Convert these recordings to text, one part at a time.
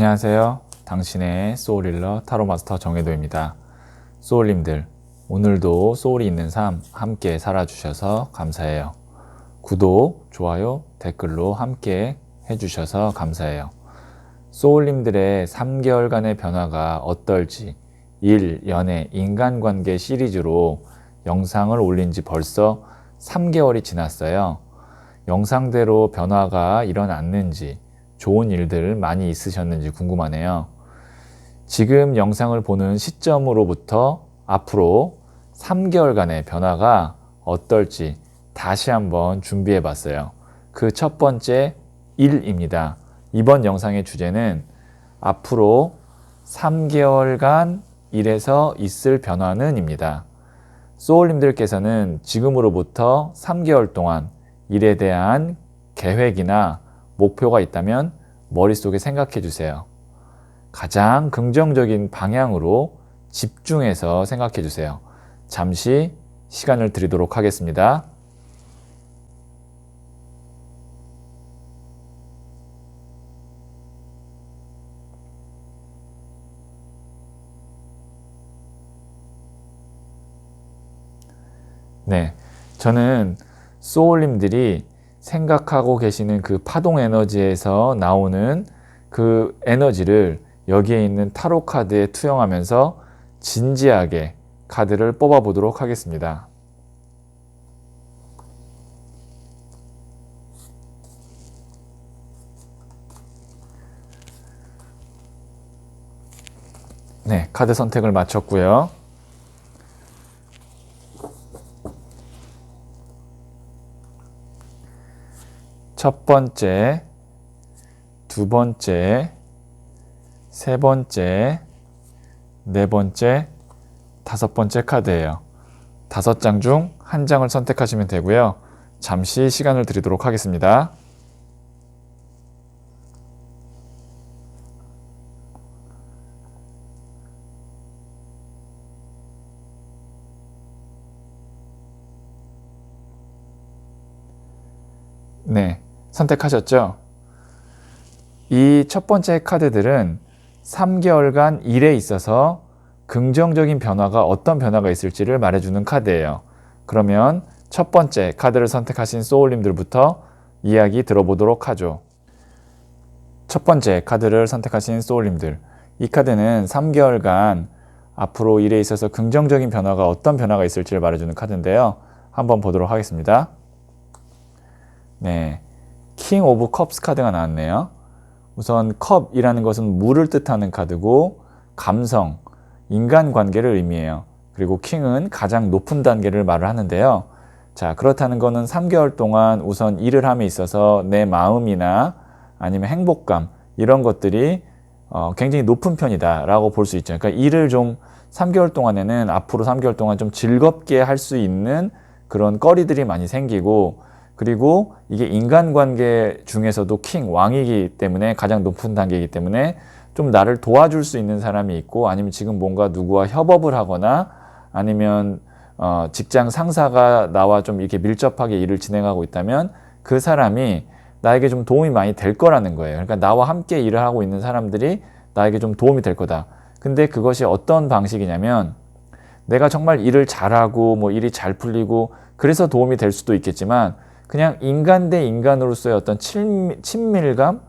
안녕하세요. 당신의 소울힐러 타로마스터 정혜도입니다. 소울님들, 오늘도 소울이 있는 삶 함께 살아주셔서 감사해요. 구독, 좋아요, 댓글로 함께 해주셔서 감사해요. 소울님들의 3개월간의 변화가 어떨지 일, 연애, 인간관계 시리즈로 영상을 올린 지 벌써 3개월이 지났어요. 영상대로 변화가 일어났는지 좋은 일들 많이 있으셨는지 궁금하네요. 지금 영상을 보는 시점으로부터 앞으로 3개월간의 변화가 어떨지 다시 한번 준비해 봤어요. 그 첫 번째 일입니다. 이번 영상의 주제는 앞으로 3개월간 일에서 있을 변화는 입니다. 소울님들께서는 지금으로부터 3개월 동안 일에 대한 계획이나 목표가 있다면 머릿속에 생각해 주세요. 가장 긍정적인 방향으로 집중해서 생각해 주세요. 잠시 시간을 드리도록 하겠습니다. 네, 저는 소울님들이 생각하고 계시는 그 파동 에너지에서 나오는 그 에너지를 여기에 있는 타로 카드에 투영하면서 진지하게 카드를 뽑아 보도록 하겠습니다. 네, 카드 선택을 마쳤고요. 첫 번째, 두 번째, 세 번째, 네 번째, 다섯 번째 카드예요. 5장 중 한 장을 선택하시면 되고요. 잠시 시간을 드리도록 하겠습니다. 네, 선택하셨죠? 이 첫 번째 카드들은 3개월간 일에 있어서 긍정적인 변화가 어떤 변화가 있을지를 말해주는 카드예요. 그러면 첫 번째 카드를 선택하신 소울님들부터 이야기 들어보도록 하죠. 첫 번째 카드를 선택하신 소울님들, 이 카드는 3개월간 앞으로 일에 있어서 긍정적인 변화가 어떤 변화가 있을지를 말해주는 카드인데요. 한번 보도록 하겠습니다. 네, 킹 오브 컵스 카드가 나왔네요. 우선 컵이라는 것은 물을 뜻하는 카드고 감성, 인간관계를 의미해요. 그리고 킹은 가장 높은 단계를 말을 하는데요. 자, 그렇다는 거는 3개월 동안 우선 일을 함에 있어서 내 마음이나 아니면 행복감 이런 것들이 굉장히 높은 편이다 라고 볼 수 있죠. 그러니까 일을 좀 3개월 동안에는 앞으로 3개월 동안 좀 즐겁게 할 수 있는 그런 거리들이 많이 생기고, 그리고 이게 인간관계 중에서도 킹, 왕이기 때문에 가장 높은 단계이기 때문에 좀 나를 도와줄 수 있는 사람이 있고, 아니면 지금 뭔가 누구와 협업을 하거나 아니면 직장 상사가 나와 좀 이렇게 밀접하게 일을 진행하고 있다면 그 사람이 나에게 좀 도움이 많이 될 거라는 거예요. 그러니까 나와 함께 일을 하고 있는 사람들이 나에게 좀 도움이 될 거다. 근데 그것이 어떤 방식이냐면 내가 정말 일을 잘하고 뭐 일이 잘 풀리고 그래서 도움이 될 수도 있겠지만 그냥 인간 대 인간으로서의 어떤 친밀감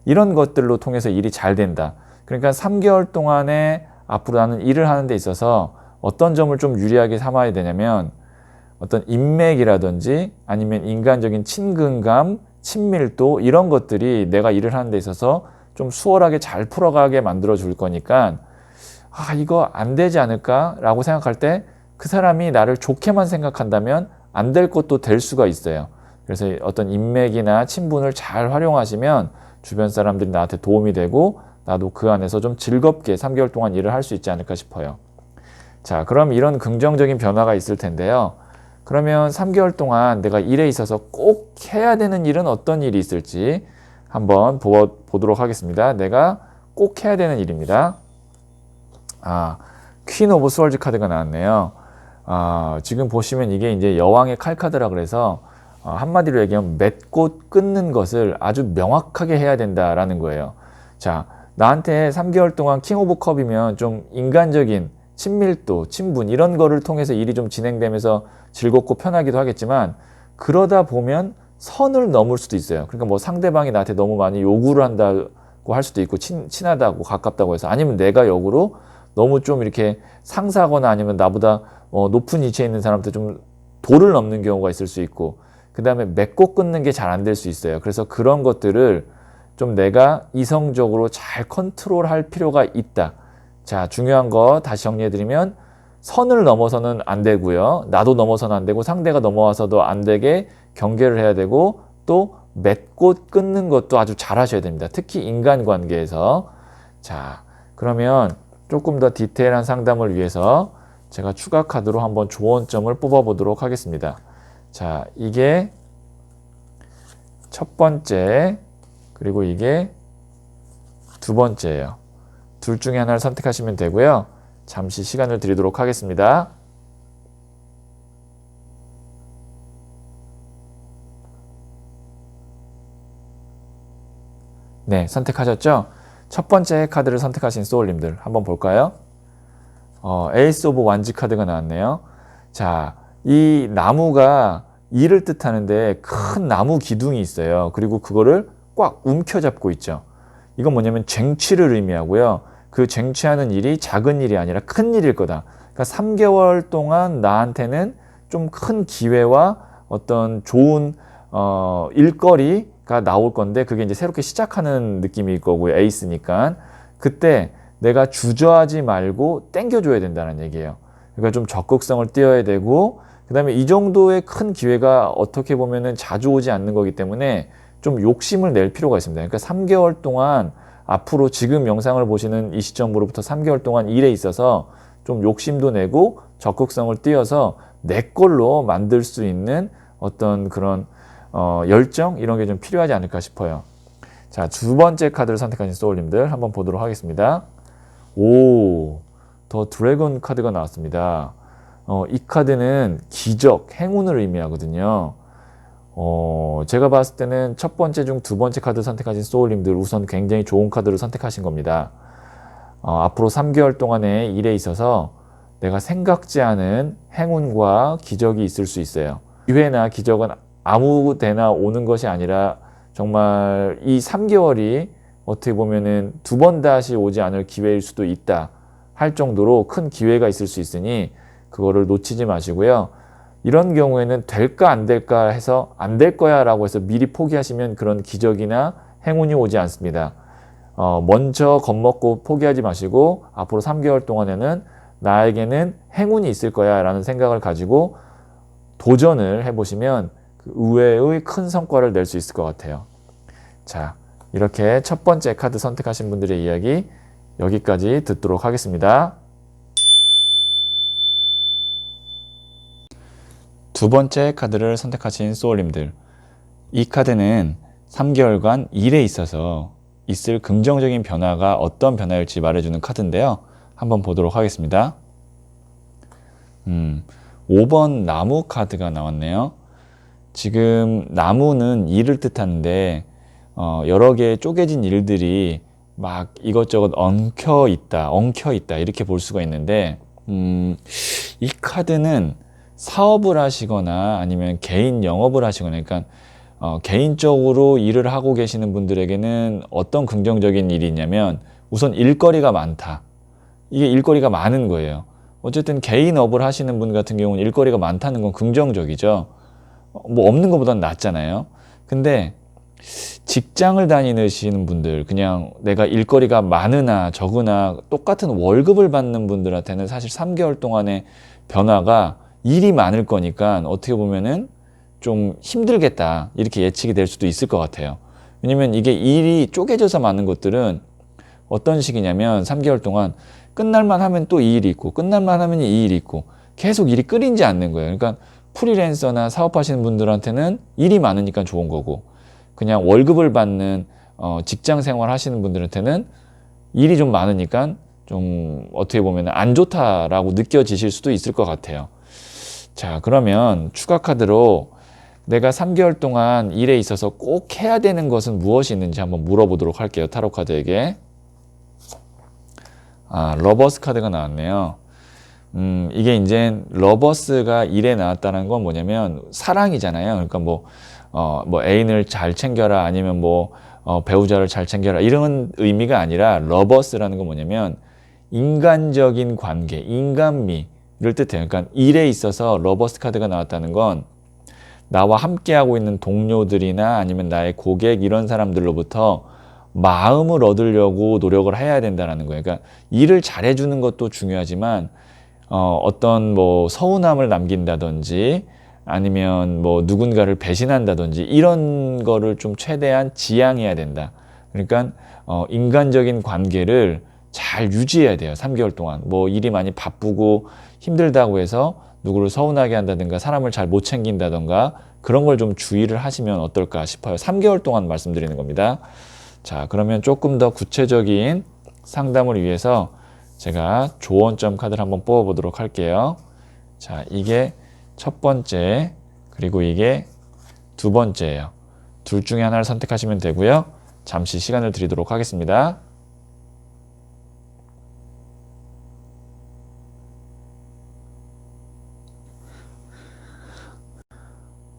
이런 것들로 통해서 일이 잘 된다. 그러니까 3개월 동안에 앞으로 나는 일을 하는 데 있어서 어떤 점을 좀 유리하게 삼아야 되냐면 어떤 인맥이라든지 아니면 인간적인 친근감, 친밀도 이런 것들이 내가 일을 하는 데 있어서 좀 수월하게 잘 풀어가게 만들어 줄 거니까 이거 안 되지 않을까 라고 생각할 때 그 사람이 나를 좋게만 생각한다면 안 될 것도 될 수가 있어요. 그래서 어떤 인맥이나 친분을 잘 활용하시면 주변 사람들이 나한테 도움이 되고 나도 그 안에서 좀 즐겁게 3개월 동안 일을 할 수 있지 않을까 싶어요. 자, 그럼 이런 긍정적인 변화가 있을 텐데요. 그러면 3개월 동안 내가 일에 있어서 꼭 해야 되는 일은 어떤 일이 있을지 한번 보도록 하겠습니다. 내가 꼭 해야 되는 일입니다. 퀸 오브 스월즈 카드가 나왔네요. 지금 보시면 이게 이제 여왕의 칼 카드라 그래서 한마디로 얘기하면 맺고 끊는 것을 아주 명확하게 해야 된다라는 거예요. 자, 나한테 3개월 동안 킹 오브 컵이면 좀 인간적인 친밀도, 친분 이런 거를 통해서 일이 좀 진행되면서 즐겁고 편하기도 하겠지만 그러다 보면 선을 넘을 수도 있어요. 그러니까 뭐 상대방이 나한테 너무 많이 요구를 한다고 할 수도 있고 친하다고 가깝다고 해서 아니면 내가 역으로 너무 좀 이렇게 상사거나 아니면 나보다 높은 위치에 있는 사람한테 좀 도를 넘는 경우가 있을 수 있고 그 다음에 맺고 끊는 게 잘 안 될 수 있어요. 그래서 그런 것들을 좀 내가 이성적으로 잘 컨트롤할 필요가 있다. 자, 중요한 거 다시 정리해드리면 선을 넘어서는 안 되고요. 나도 넘어서는 안 되고 상대가 넘어와서도 안 되게 경계를 해야 되고 또 맺고 끊는 것도 아주 잘 하셔야 됩니다. 특히 인간관계에서. 자, 그러면 조금 더 디테일한 상담을 위해서 제가 추가 카드로 한번 조언점을 뽑아보도록 하겠습니다. 자, 이게 첫 번째, 그리고 이게 두 번째예요. 둘 중에 하나를 선택하시면 되고요. 잠시 시간을 드리도록 하겠습니다. 네, 선택하셨죠? 첫 번째 카드를 선택하신 소울님들 한번 볼까요? 에이스 오브 완지 카드가 나왔네요. 자, 이 나무가 일을 뜻하는데 큰 나무 기둥이 있어요. 그리고 그거를 꽉 움켜잡고 있죠. 이건 뭐냐면 쟁취를 의미하고요. 그 쟁취하는 일이 작은 일이 아니라 큰 일일 거다. 그러니까 3개월 동안 나한테는 좀 큰 기회와 어떤 좋은 일거리가 나올 건데 그게 이제 새롭게 시작하는 느낌일 거고요. 에이스니까. 그때 내가 주저하지 말고 땡겨줘야 된다는 얘기예요. 그러니까 좀 적극성을 띄어야 되고 그 다음에 이 정도의 큰 기회가 어떻게 보면은 자주 오지 않는 거기 때문에 좀 욕심을 낼 필요가 있습니다. 그러니까 3개월 동안 앞으로 지금 영상을 보시는 이 시점으로부터 3개월 동안 일에 있어서 좀 욕심도 내고 적극성을 띄어서 내 걸로 만들 수 있는 어떤 그런 열정 이런 게 좀 필요하지 않을까 싶어요. 자, 두 번째 카드를 선택하신 소울님들 한번 보도록 하겠습니다. 오, 더 드래곤 카드가 나왔습니다. 이 카드는 기적, 행운을 의미하거든요. 제가 봤을 때는 첫 번째 중 두 번째 카드 선택하신 소울님들 우선 굉장히 좋은 카드를 선택하신 겁니다. 앞으로 3개월 동안의 일에 있어서 내가 생각지 않은 행운과 기적이 있을 수 있어요. 기회나 기적은 아무 데나 오는 것이 아니라 정말 이 3개월이 어떻게 보면은 두 번 다시 오지 않을 기회일 수도 있다 할 정도로 큰 기회가 있을 수 있으니 그거를 놓치지 마시고요. 이런 경우에는 될까 안 될까 해서 안 될 거야 라고 해서 미리 포기하시면 그런 기적이나 행운이 오지 않습니다. 먼저 겁먹고 포기하지 마시고 앞으로 3개월 동안에는 나에게는 행운이 있을 거야 라는 생각을 가지고 도전을 해보시면 그 의외의 큰 성과를 낼 수 있을 것 같아요. 자, 이렇게 첫 번째 카드 선택하신 분들의 이야기 여기까지 듣도록 하겠습니다. 두 번째 카드를 선택하신 소울님들, 이 카드는 3개월간 일에 있어서 있을 긍정적인 변화가 어떤 변화일지 말해주는 카드인데요. 한번 보도록 하겠습니다. 5번 나무 카드가 나왔네요. 지금 나무는 일을 뜻하는데 여러 개의 쪼개진 일들이 막 이것저것 엉켜 있다 이렇게 볼 수가 있는데 이 카드는 사업을 하시거나 아니면 개인 영업을 하시거나 그러니까 개인적으로 일을 하고 계시는 분들에게는 어떤 긍정적인 일이 있냐면 우선 일거리가 많다. 이게 일거리가 많은 거예요. 어쨌든 개인업을 하시는 분 같은 경우는 일거리가 많다는 건 긍정적이죠. 뭐 없는 것보다는 낫잖아요. 근데 직장을 다니시는 분들, 그냥 내가 일거리가 많으나 적으나 똑같은 월급을 받는 분들한테는 사실 3개월 동안의 변화가 일이 많을 거니까 어떻게 보면은 좀 힘들겠다 이렇게 예측이 될 수도 있을 것 같아요. 왜냐면 이게 일이 쪼개져서 많은 것들은 어떤 식이냐면 3개월 동안 끝날만 하면 또 이 일이 있고 끝날만 하면 이 일이 있고 계속 일이 끊이지 않는 거예요. 그러니까 프리랜서나 사업하시는 분들한테는 일이 많으니까 좋은 거고 그냥 월급을 받는 직장 생활 하시는 분들한테는 일이 좀 많으니까 좀 어떻게 보면 안 좋다라고 느껴지실 수도 있을 것 같아요. 자, 그러면 추가 카드로 내가 3개월 동안 일에 있어서 꼭 해야 되는 것은 무엇이 있는지 한번 물어보도록 할게요. 타로 카드에게. 러버스 카드가 나왔네요. 이게 이제 러버스가 1에 나왔다는 건 뭐냐면 사랑이잖아요. 그러니까 뭐 애인을 잘 챙겨라 아니면 배우자를 잘 챙겨라 이런 의미가 아니라 러버스라는 건 뭐냐면 인간적인 관계, 인간미를 뜻해요. 그러니까 1에 있어서 러버스 카드가 나왔다는 건 나와 함께하고 있는 동료들이나 아니면 나의 고객 이런 사람들로부터 마음을 얻으려고 노력을 해야 된다는 거예요. 그러니까 일을 잘해주는 것도 중요하지만 어떤 서운함을 남긴다든지 아니면 누군가를 배신한다든지 이런 거를 좀 최대한 지양해야 된다. 그러니까 인간적인 관계를 잘 유지해야 돼요. 3개월 동안. 일이 많이 바쁘고 힘들다고 해서 누구를 서운하게 한다든가 사람을 잘 못 챙긴다든가 그런 걸 좀 주의를 하시면 어떨까 싶어요. 3개월 동안 말씀드리는 겁니다. 자, 그러면 조금 더 구체적인 상담을 위해서 제가 조언점 카드를 한번 뽑아보도록 할게요. 자, 이게 첫 번째, 그리고 이게 두 번째예요. 둘 중에 하나를 선택하시면 되고요. 잠시 시간을 드리도록 하겠습니다.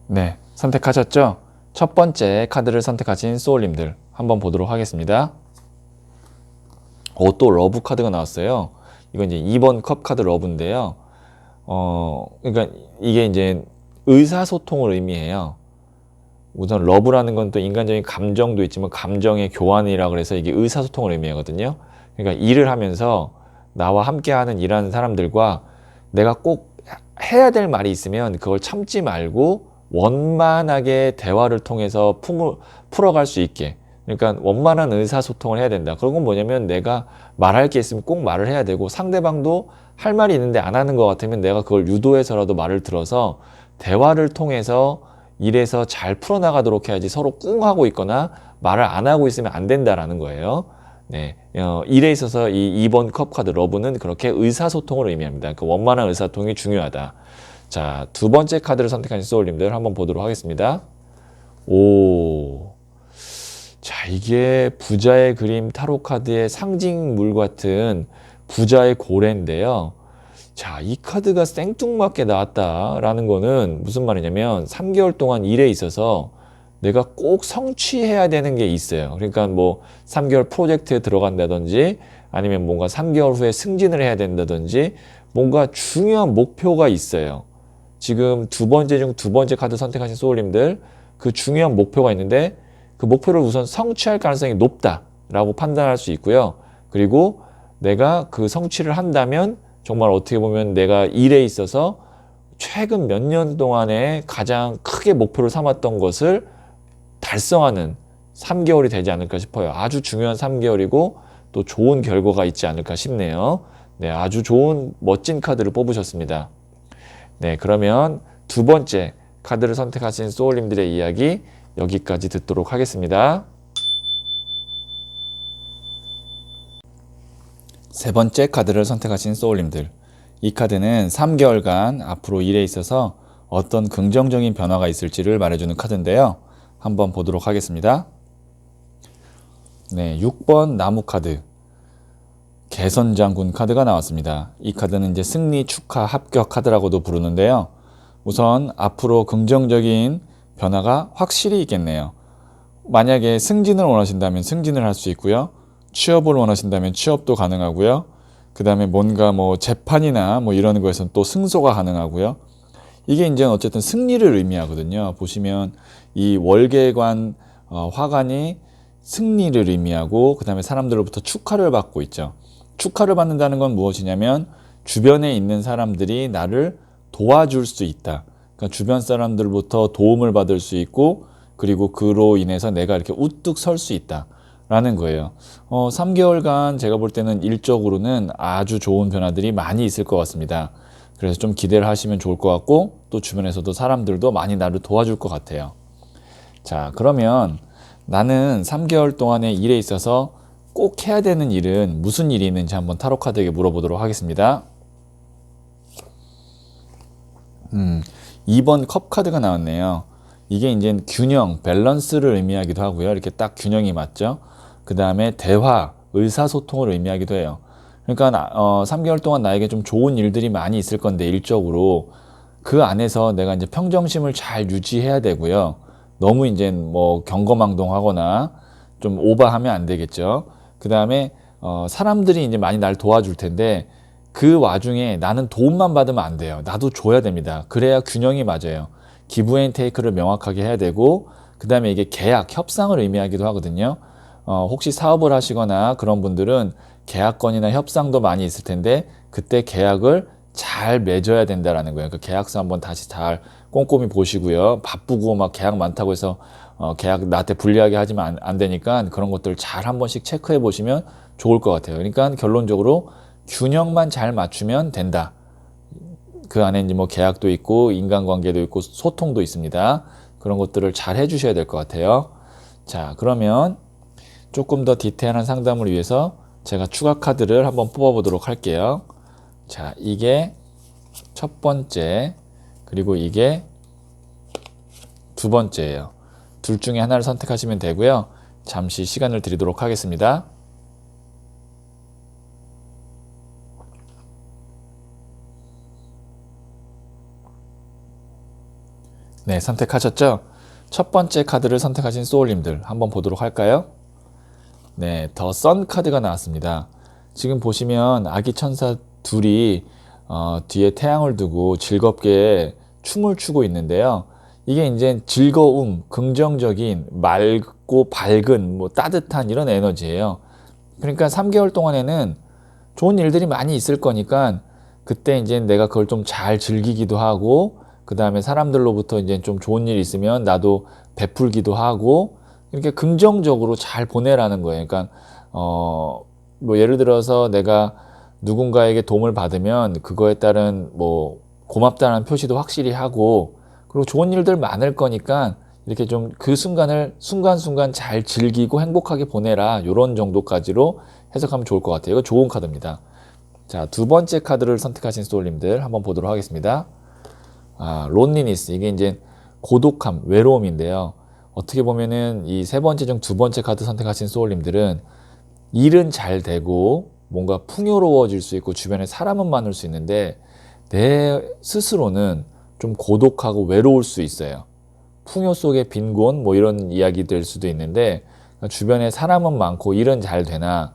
네, 선택하셨죠? 첫 번째 카드를 선택하신 소울님들 한번 보도록 하겠습니다. 또 러브 카드가 나왔어요. 이건 이제 2번 컵 카드 러브인데요. 그러니까 이게 이제 의사소통을 의미해요. 우선 러브라는 건 또 인간적인 감정도 있지만 감정의 교환이라 그래서 이게 의사소통을 의미하거든요. 그러니까 일을 하면서 나와 함께하는 일하는 사람들과 내가 꼭 해야 될 말이 있으면 그걸 참지 말고 원만하게 대화를 통해서 풀어갈 수 있게, 그러니까 원만한 의사소통을 해야 된다. 그런 건 뭐냐면 내가 말할 게 있으면 꼭 말을 해야 되고 상대방도 할 말이 있는데 안 하는 것 같으면 내가 그걸 유도해서라도 말을 들어서 대화를 통해서 일에서 잘 풀어나가도록 해야지 서로 꿍 하고 있거나 말을 안 하고 있으면 안 된다라는 거예요. 네, 일에 있어서 이 2번 컵 카드 러브는 그렇게 의사소통을 의미합니다. 그 원만한 의사소통이 중요하다. 자, 두 번째 카드를 선택하신 소울님들 한번 보도록 하겠습니다. 자, 이게 부자의 그림 타로 카드의 상징물 같은 부자의 고래인데요. 자, 이 카드가 생뚱맞게 나왔다라는 거는 무슨 말이냐면 3개월 동안 일에 있어서 내가 꼭 성취해야 되는 게 있어요. 그러니까 3개월 프로젝트에 들어간다든지 아니면 뭔가 3개월 후에 승진을 해야 된다든지 뭔가 중요한 목표가 있어요. 지금 두 번째 카드 선택하신 소울님들 그 중요한 목표가 있는데 그 목표를 우선 성취할 가능성이 높다라고 판단할 수 있고요. 그리고 내가 그 성취를 한다면 정말 어떻게 보면 내가 일에 있어서 최근 몇 년 동안에 가장 크게 목표를 삼았던 것을 달성하는 3개월이 되지 않을까 싶어요. 아주 중요한 3개월이고 또 좋은 결과가 있지 않을까 싶네요. 네, 아주 좋은 멋진 카드를 뽑으셨습니다. 네, 그러면 두 번째 카드를 선택하신 소울님들의 이야기 여기까지 듣도록 하겠습니다. 세 번째 카드를 선택하신 소울님들, 이 카드는 3개월간 앞으로 일에 있어서 어떤 긍정적인 변화가 있을지를 말해주는 카드인데요. 한번 보도록 하겠습니다. 네, 6번 나무 카드, 개선장군 카드가 나왔습니다. 이 카드는 이제 승리, 축하, 합격 카드라고도 부르는데요. 우선 앞으로 긍정적인 변화가 확실히 있겠네요. 만약에 승진을 원하신다면 승진을 할 수 있고요. 취업을 원하신다면 취업도 가능하고요. 그 다음에 뭔가 재판이나 이런 거에서는 또 승소가 가능하고요. 이게 이제 어쨌든 승리를 의미하거든요. 보시면 이 월계관 화관이 승리를 의미하고 그 다음에 사람들로부터 축하를 받고 있죠. 축하를 받는다는 건 무엇이냐면 주변에 있는 사람들이 나를 도와줄 수 있다. 그러니까 주변 사람들부터 도움을 받을 수 있고 그리고 그로 인해서 내가 이렇게 우뚝 설 수 있다 라는 거예요. 3개월간 제가 볼 때는 일적으로는 아주 좋은 변화들이 많이 있을 것 같습니다. 그래서 좀 기대를 하시면 좋을 것 같고 또 주변에서도 사람들도 많이 나를 도와줄 것 같아요. 자, 그러면 나는 3개월 동안의 일에 있어서 꼭 해야 되는 일은 무슨 일이 있는지 한번 타로 카드에게 물어보도록 하겠습니다. 2번 컵 카드가 나왔네요. 이게 이제 균형, 밸런스를 의미하기도 하고요. 이렇게 딱 균형이 맞죠. 그 다음에 대화, 의사소통을 의미하기도 해요. 그러니까 3개월 동안 나에게 좀 좋은 일들이 많이 있을 건데 일적으로 그 안에서 내가 이제 평정심을 잘 유지해야 되고요. 너무 이제 뭐 경거망동하거나 좀 오버하면 안 되겠죠. 그 다음에 사람들이 이제 많이 날 도와줄 텐데 그 와중에 나는 도움만 받으면 안 돼요. 나도 줘야 됩니다. 그래야 균형이 맞아요. 기브 앤 테이크를 명확하게 해야 되고 그 다음에 이게 계약, 협상을 의미하기도 하거든요. 혹시 사업을 하시거나 그런 분들은 계약건이나 협상도 많이 있을 텐데 그때 계약을 잘 맺어야 된다라는 거예요. 그 계약서 한번 다시 잘 꼼꼼히 보시고요. 바쁘고 막 계약 많다고 해서 계약 나한테 불리하게 하지면 안 되니까 그런 것들 잘 한 번씩 체크해 보시면 좋을 것 같아요. 그러니까 결론적으로 균형만 잘 맞추면 된다. 그 안에 이제 뭐 계약도 있고 인간관계도 있고 소통도 있습니다. 그런 것들을 잘 해주셔야 될 것 같아요. 자, 그러면 조금 더 디테일한 상담을 위해서 제가 추가 카드를 한번 뽑아 보도록 할게요. 자, 이게 첫 번째, 그리고 이게 두 번째예요. 둘 중에 하나를 선택하시면 되고요. 잠시 시간을 드리도록 하겠습니다. 네, 선택하셨죠? 첫 번째 카드를 선택하신 소울님들 한번 보도록 할까요? 네, 더 선 카드가 나왔습니다. 지금 보시면 아기 천사 둘이 뒤에 태양을 두고 즐겁게 춤을 추고 있는데요. 이게 이제 즐거움, 긍정적인, 맑고 밝은, 뭐 따뜻한 이런 에너지예요. 그러니까 3개월 동안에는 좋은 일들이 많이 있을 거니까 그때 이제 내가 그걸 좀 잘 즐기기도 하고 그 다음에 사람들로부터 이제 좀 좋은 일 있으면 나도 베풀기도 하고 이렇게 긍정적으로 잘 보내라는 거예요. 그러니까 뭐 예를 들어서 내가 누군가에게 도움을 받으면 그거에 따른 뭐 고맙다는 표시도 확실히 하고 그리고 좋은 일들 많을 거니까 이렇게 좀 그 순간을 순간순간 잘 즐기고 행복하게 보내라. 요런 정도까지로 해석하면 좋을 것 같아요. 이거 좋은 카드입니다. 자, 두 번째 카드를 선택하신 소울님들 한번 보도록 하겠습니다. 론리니스. 이게 이제 고독함, 외로움인데요. 어떻게 보면은 이 세 번째 중 두 번째 카드 선택하신 소울님들은 일은 잘 되고 뭔가 풍요로워질 수 있고 주변에 사람은 많을 수 있는데 내 스스로는 좀 고독하고 외로울 수 있어요. 풍요 속의 빈곤 뭐 이런 이야기 될 수도 있는데 주변에 사람은 많고 일은 잘 되나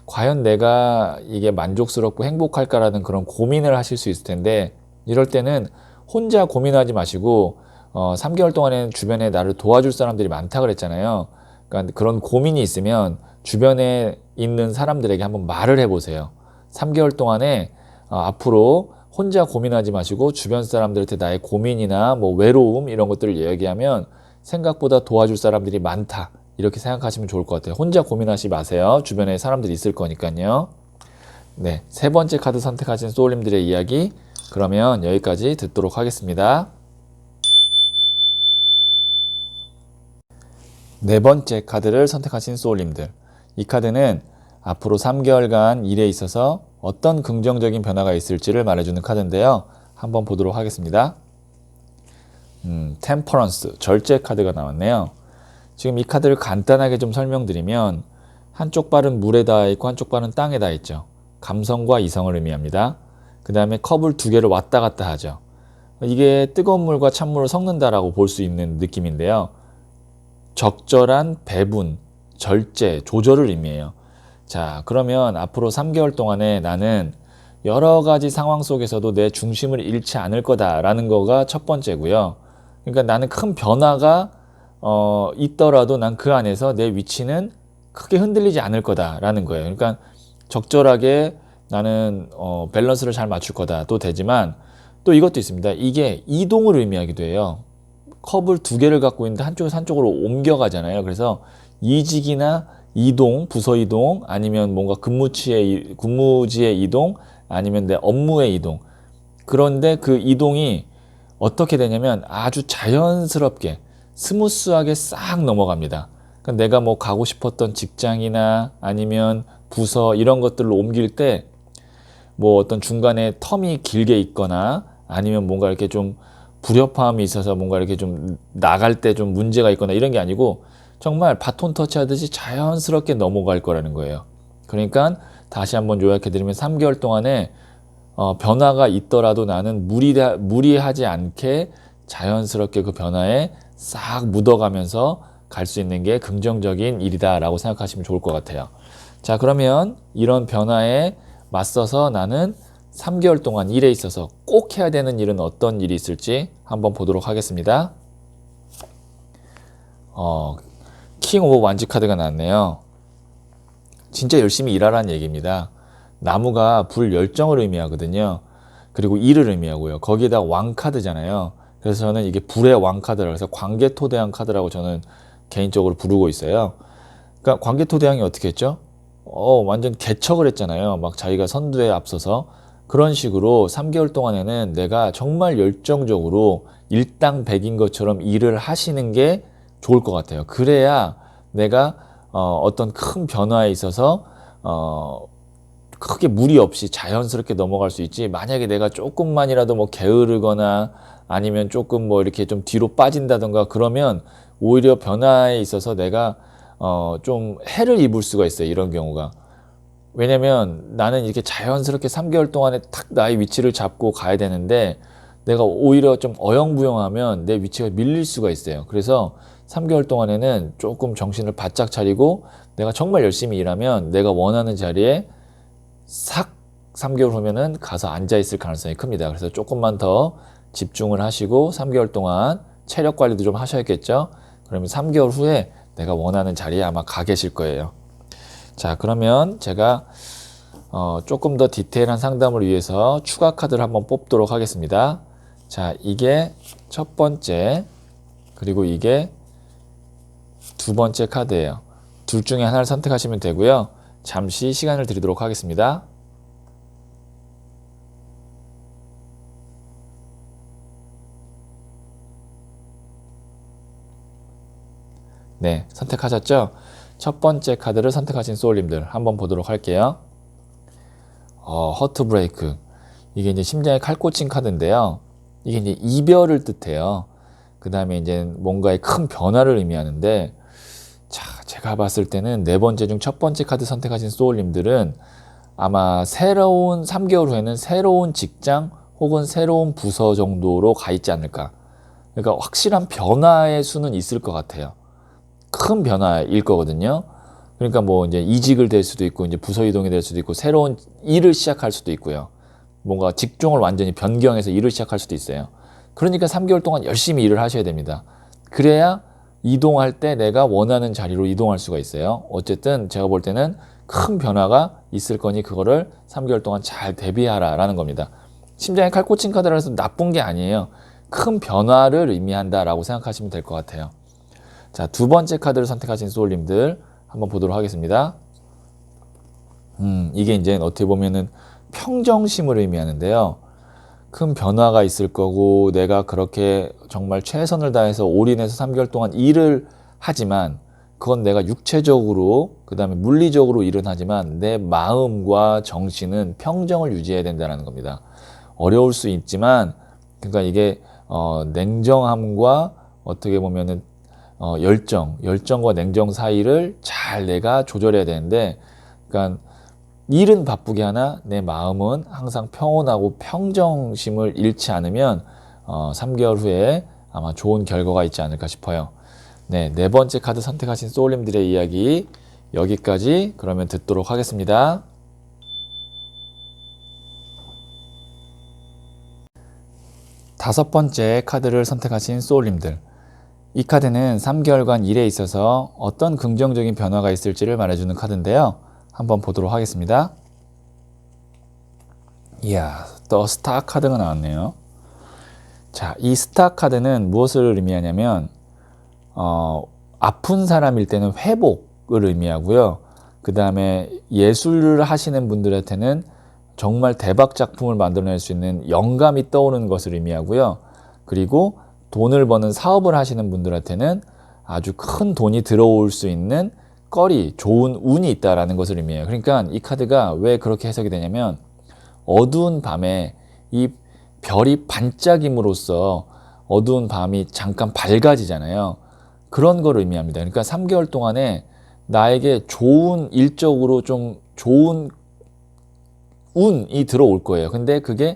과연 내가 이게 만족스럽고 행복할까라는 그런 고민을 하실 수 있을 텐데 이럴 때는 혼자 고민하지 마시고 3개월 동안에는 주변에 나를 도와줄 사람들이 많다 그랬잖아요. 그러니까 그런 고민이 있으면 주변에 있는 사람들에게 한번 말을 해보세요. 3개월 동안에 앞으로 혼자 고민하지 마시고 주변 사람들한테 나의 고민이나 뭐 외로움 이런 것들을 이야기하면 생각보다 도와줄 사람들이 많다. 이렇게 생각하시면 좋을 것 같아요. 혼자 고민하지 마세요. 주변에 사람들이 있을 거니까요. 네, 세 번째 카드 선택하신 소울님들의 이야기 그러면 여기까지 듣도록 하겠습니다. 네 번째 카드를 선택하신 소울님들. 이 카드는 앞으로 3개월간 일에 있어서 어떤 긍정적인 변화가 있을지를 말해주는 카드인데요. 한번 보도록 하겠습니다. 템퍼런스, 절제 카드가 나왔네요. 지금 이 카드를 간단하게 좀 설명드리면 한쪽 발은 물에 닿아 있고 한쪽 발은 땅에 닿아 있죠. 감성과 이성을 의미합니다. 그 다음에 컵을 두 개를 왔다 갔다 하죠. 이게 뜨거운 물과 찬물을 섞는다라고 볼 수 있는 느낌인데요. 적절한 배분, 절제, 조절을 의미해요. 자, 그러면 앞으로 3개월 동안에 나는 여러 가지 상황 속에서도 내 중심을 잃지 않을 거다라는 거가 첫 번째고요. 그러니까 나는 큰 변화가 있더라도 난 그 안에서 내 위치는 크게 흔들리지 않을 거다라는 거예요. 그러니까 적절하게 나는 밸런스를 잘 맞출 거다 또 되지만 또 이것도 있습니다. 이게 이동을 의미하기도 해요. 컵을 두 개를 갖고 있는데 한쪽에서 한쪽으로 옮겨가잖아요. 그래서 이직이나 이동, 부서 이동, 아니면 뭔가 근무지의 이동, 아니면 내 업무의 이동. 그런데 그 이동이 어떻게 되냐면 아주 자연스럽게 스무스하게 싹 넘어갑니다. 그러니까 내가 뭐 가고 싶었던 직장이나 아니면 부서 이런 것들로 옮길 때 뭐 어떤 중간에 텀이 길게 있거나 아니면 뭔가 이렇게 좀 불협화음이 있어서 뭔가 이렇게 좀 나갈 때 좀 문제가 있거나 이런 게 아니고 정말 바톤 터치하듯이 자연스럽게 넘어갈 거라는 거예요. 그러니까 다시 한번 요약해드리면 3개월 동안에 변화가 있더라도 나는 무리하지 않게 자연스럽게 그 변화에 싹 묻어가면서 갈 수 있는 게 긍정적인 일이다 라고 생각하시면 좋을 것 같아요. 자, 그러면 이런 변화에 맞서서 나는 3개월 동안 일에 있어서 꼭 해야 되는 일은 어떤 일이 있을지 한번 보도록 하겠습니다. 킹 오브 완지 카드가 나왔네요. 진짜 열심히 일하라는 얘기입니다. 나무가 불열정을 의미하거든요. 그리고 일을 의미하고요. 거기에다 왕 카드잖아요. 그래서 저는 이게 불의 왕 카드라고 해서 관계토대왕 카드라고 저는 개인적으로 부르고 있어요. 그러니까 관계토대왕이 어떻게 했죠? 완전 개척을 했잖아요. 막 자기가 선두에 앞서서. 그런 식으로 3개월 동안에는 내가 정말 열정적으로 일당백인 것처럼 일을 하시는 게 좋을 것 같아요. 그래야 내가 어떤 큰 변화에 있어서 크게 무리 없이 자연스럽게 넘어갈 수 있지. 만약에 내가 조금만이라도 뭐 게으르거나 아니면 조금 뭐 이렇게 좀 뒤로 빠진다던가 그러면 오히려 변화에 있어서 내가 좀 해를 입을 수가 있어요. 이런 경우가. 왜냐면 나는 이렇게 자연스럽게 3개월 동안에 탁 나의 위치를 잡고 가야 되는데 내가 오히려 좀 어영부영하면 내 위치가 밀릴 수가 있어요. 그래서 3개월 동안에는 조금 정신을 바짝 차리고 내가 정말 열심히 일하면 내가 원하는 자리에 싹 3개월 후면은 가서 앉아 있을 가능성이 큽니다. 그래서 조금만 더 집중을 하시고 3개월 동안 체력 관리도 좀 하셔야겠죠. 그러면 3개월 후에 내가 원하는 자리에 아마 가 계실 거예요. 자, 그러면 제가 조금 더 디테일한 상담을 위해서 추가 카드를 한번 뽑도록 하겠습니다. 자, 이게 첫 번째, 그리고 이게 두 번째 카드예요. 둘 중에 하나를 선택하시면 되고요. 잠시 시간을 드리도록 하겠습니다. 네, 선택하셨죠? 첫 번째 카드를 선택하신 소울님들 한번 보도록 할게요. 허트 브레이크. 이게 이제 심장에 칼 꽂힌 카드인데요. 이게 이제 이별을 뜻해요. 그 다음에 이제 뭔가의 큰 변화를 의미하는데, 자, 제가 봤을 때는 네 번째 중 첫 번째 카드 선택하신 소울님들은 아마 새로운 3개월 후에는 새로운 직장 혹은 새로운 부서 정도로 가 있지 않을까. 그러니까 확실한 변화의 수는 있을 것 같아요. 큰 변화일 거거든요. 그러니까 뭐 이제 이직을 될 수도 있고 이제 부서 이동이 될 수도 있고 새로운 일을 시작할 수도 있고요. 뭔가 직종을 완전히 변경해서 일을 시작할 수도 있어요. 그러니까 3개월 동안 열심히 일을 하셔야 됩니다. 그래야 이동할 때 내가 원하는 자리로 이동할 수가 있어요. 어쨌든 제가 볼 때는 큰 변화가 있을 거니 그거를 3개월 동안 잘 대비하라 라는 겁니다. 심장에 칼 꽂힌 카드라 해서 나쁜 게 아니에요. 큰 변화를 의미한다라고 생각하시면 될 것 같아요. 자, 두 번째 카드를 선택하신 소울님들 한번 보도록 하겠습니다. 이게 이제 어떻게 보면은 평정심을 의미하는데요. 큰 변화가 있을 거고 내가 그렇게 정말 최선을 다해서 올인해서 3개월 동안 일을 하지만 그건 내가 육체적으로 그 다음에 물리적으로 일은 하지만 내 마음과 정신은 평정을 유지해야 된다는 겁니다. 어려울 수 있지만 그러니까 이게 냉정함과 어떻게 보면은 열정과 냉정 사이를 잘 내가 조절해야 되는데, 그러니까 일은 바쁘게 하나 내 마음은 항상 평온하고 평정심을 잃지 않으면 3개월 후에 아마 좋은 결과가 있지 않을까 싶어요. 네, 네 번째 카드 선택하신 소울님들의 이야기 여기까지 그러면 듣도록 하겠습니다. 다섯 번째 카드를 선택하신 소울님들. 이 카드는 3개월간 일에 있어서 어떤 긍정적인 변화가 있을지를 말해주는 카드인데요. 한번 보도록 하겠습니다. 이야, 또 스타 카드가 나왔네요. 자, 이 스타 카드는 무엇을 의미하냐면 아픈 사람일 때는 회복을 의미하고요. 그 다음에 예술을 하시는 분들한테는 정말 대박 작품을 만들어낼 수 있는 영감이 떠오르는 것을 의미하고요. 그리고 돈을 버는 사업을 하시는 분들한테는 아주 큰 돈이 들어올 수 있는 거리, 좋은 운이 있다라는 것을 의미해요. 그러니까 이 카드가 왜 그렇게 해석이 되냐면 어두운 밤에 이 별이 반짝임으로써 어두운 밤이 잠깐 밝아지잖아요. 그런 걸 의미합니다. 그러니까 3개월 동안에 나에게 좋은 일적으로 좀 좋은 운이 들어올 거예요. 근데 그게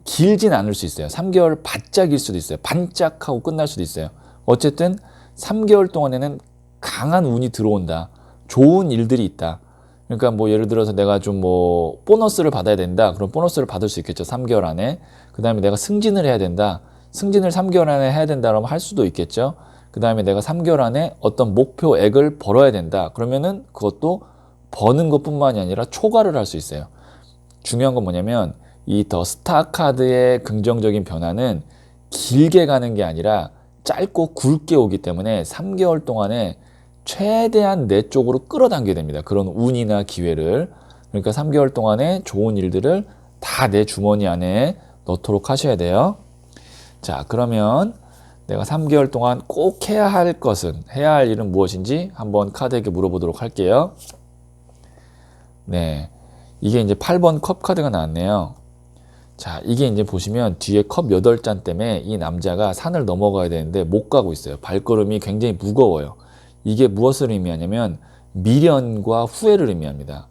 길진 않을 수 있어요. 3개월 바짝일 수도 있어요. 반짝하고 끝날 수도 있어요. 어쨌든 3개월 동안에는 강한 운이 들어온다. 좋은 일들이 있다. 그러니까 뭐 예를 들어서 내가 좀 뭐 보너스를 받아야 된다. 그럼 보너스를 받을 수 있겠죠. 3개월 안에. 그 다음에 내가 승진을 해야 된다. 승진을 3개월 안에 해야 된다. 그러면 할 수도 있겠죠. 그 다음에 내가 3개월 안에 어떤 목표액을 벌어야 된다. 그러면은 그것도 버는 것뿐만이 아니라 초과를 할 수 있어요. 중요한 건 뭐냐면 이 더 스타 카드의 긍정적인 변화는 길게 가는 게 아니라 짧고 굵게 오기 때문에 3개월 동안에 최대한 내 쪽으로 끌어당겨야 됩니다. 그런 운이나 기회를. 그러니까 3개월 동안에 좋은 일들을 다 내 주머니 안에 넣도록 하셔야 돼요. 자, 그러면 내가 3개월 동안 꼭 해야 할 것은, 해야 할 일은 무엇인지 한번 카드에게 물어보도록 할게요. 네, 이게 이제 8번 컵 카드가 나왔네요. 자, 이게 이제 보시면 뒤에 컵 8잔 때문에 이 남자가 산을 넘어가야 되는데 못 가고 있어요. 발걸음이 굉장히 무거워요. 이게 무엇을 의미하냐면 미련과 후회를 의미합니다.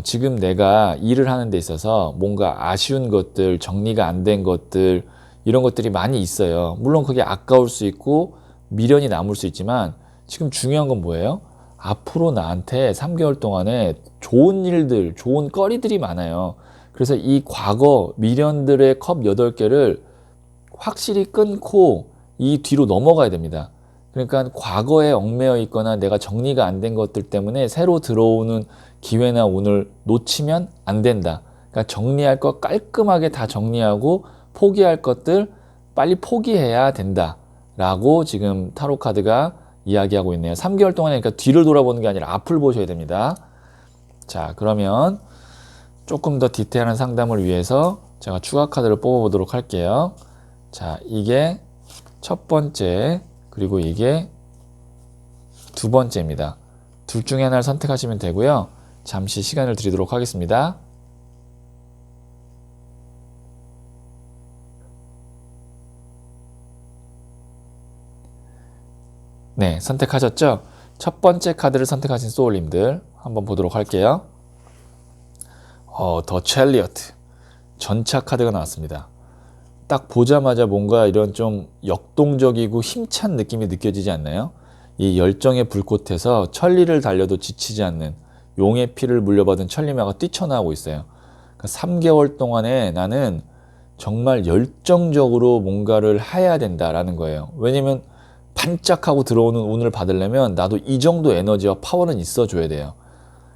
지금 내가 일을 하는 데 있어서 뭔가 아쉬운 것들, 정리가 안 된 것들, 이런 것들이 많이 있어요. 물론 그게 아까울 수 있고 미련이 남을 수 있지만 지금 중요한 건 뭐예요? 앞으로 나한테 3개월 동안에 좋은 일들, 좋은 거리들이 많아요. 그래서 이 과거 미련들의 컵 8개를 확실히 끊고 이 뒤로 넘어가야 됩니다. 그러니까 과거에 얽매여 있거나 내가 정리가 안 된 것들 때문에 새로 들어오는 기회나 운을 놓치면 안 된다. 그러니까 정리할 것 깔끔하게 다 정리하고 포기할 것들 빨리 포기해야 된다. 라고 지금 타로 카드가 이야기하고 있네요. 3개월 동안에 그러니까 뒤를 돌아보는 게 아니라 앞을 보셔야 됩니다. 자, 그러면 조금 더 디테일한 상담을 위해서 제가 추가 카드를 뽑아보도록 할게요. 자, 이게 첫 번째, 그리고 이게 두 번째입니다. 둘 중에 하나를 선택하시면 되고요. 잠시 시간을 드리도록 하겠습니다. 네, 선택하셨죠? 첫 번째 카드를 선택하신 소울님들 한번 보도록 할게요. 더 첼리어트, 전차 카드가 나왔습니다. 딱 보자마자 뭔가 이런 좀 역동적이고 힘찬 느낌이 느껴지지 않나요? 이 열정의 불꽃에서 천리를 달려도 지치지 않는 용의 피를 물려받은 천리마가 뛰쳐나오고 있어요. 그러니까 3개월 동안에 나는 정말 열정적으로 뭔가를 해야 된다라는 거예요. 왜냐면 반짝하고 들어오는 운을 받으려면 나도 이 정도 에너지와 파워는 있어줘야 돼요.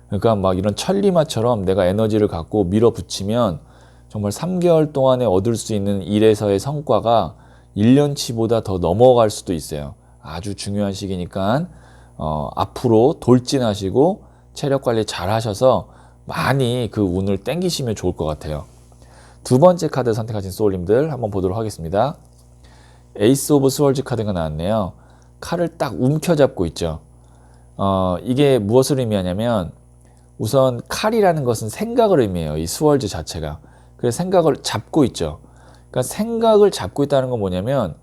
그러니까 막 이런 천리마처럼 내가 에너지를 갖고 밀어붙이면 정말 3개월 동안에 얻을 수 있는 일에서의 성과가 1년치보다 더 넘어갈 수도 있어요. 아주 중요한 시기니까 앞으로 돌진하시고 체력 관리 잘 하셔서 많이 그 운을 땡기시면 좋을 것 같아요. 두 번째 카드 선택하신 소울님들 한번 보도록 하겠습니다. 에이스 오브 스월즈 카드가 나왔네요. 칼을 딱 움켜잡고 있죠. 이게 무엇을 의미하냐면 우선 칼이라는 것은 생각을 의미해요. 이 스월즈 자체가. 그래서 생각을 잡고 있죠. 그러니까 생각을 잡고 있다는 건 뭐냐면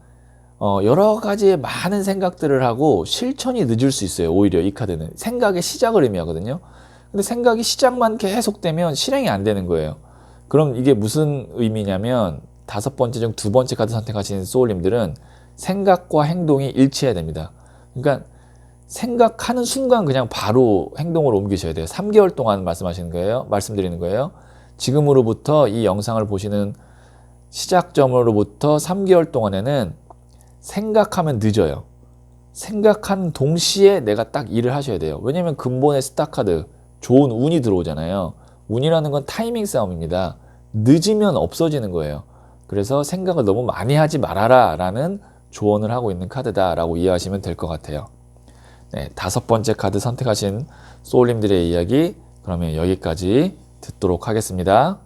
여러 가지의 많은 생각들을 하고 실천이 늦을 수 있어요. 오히려 이 카드는 생각의 시작을 의미하거든요. 근데 생각이 시작만 계속되면 실행이 안 되는 거예요. 그럼 이게 무슨 의미냐면 다섯 번째 중 두 번째 카드 선택하시는 소울님들은 생각과 행동이 일치해야 됩니다. 그러니까 생각하는 순간 그냥 바로 행동으로 옮기셔야 돼요. 3개월 동안 말씀드리는 거예요. 지금으로부터 이 영상을 보시는 시작점으로부터 3개월 동안에는 생각하면 늦어요. 생각하는 동시에 내가 딱 일을 하셔야 돼요. 왜냐면 근본의 스타카드, 좋은 운이 들어오잖아요. 운이라는 건 타이밍 싸움입니다. 늦으면 없어지는 거예요. 그래서 생각을 너무 많이 하지 말아라 라는 조언을 하고 있는 카드다 라고 이해하시면 될 것 같아요. 네, 다섯 번째 카드 선택하신 소울님들의 이야기 그러면 여기까지 듣도록 하겠습니다.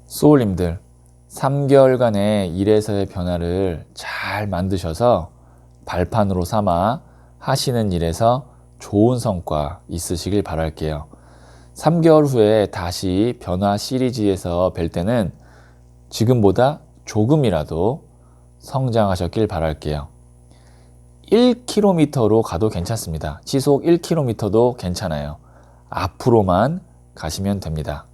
소울님들 3개월간의 일에서의 변화를 잘 만드셔서 발판으로 삼아 하시는 일에서 좋은 성과 있으시길 바랄게요. 3개월 후에 다시 변화 시리즈에서 뵐 때는 지금보다 조금이라도 성장하셨길 바랄게요. 1km로 가도 괜찮습니다. 시속 1km도 괜찮아요. 앞으로만 가시면 됩니다.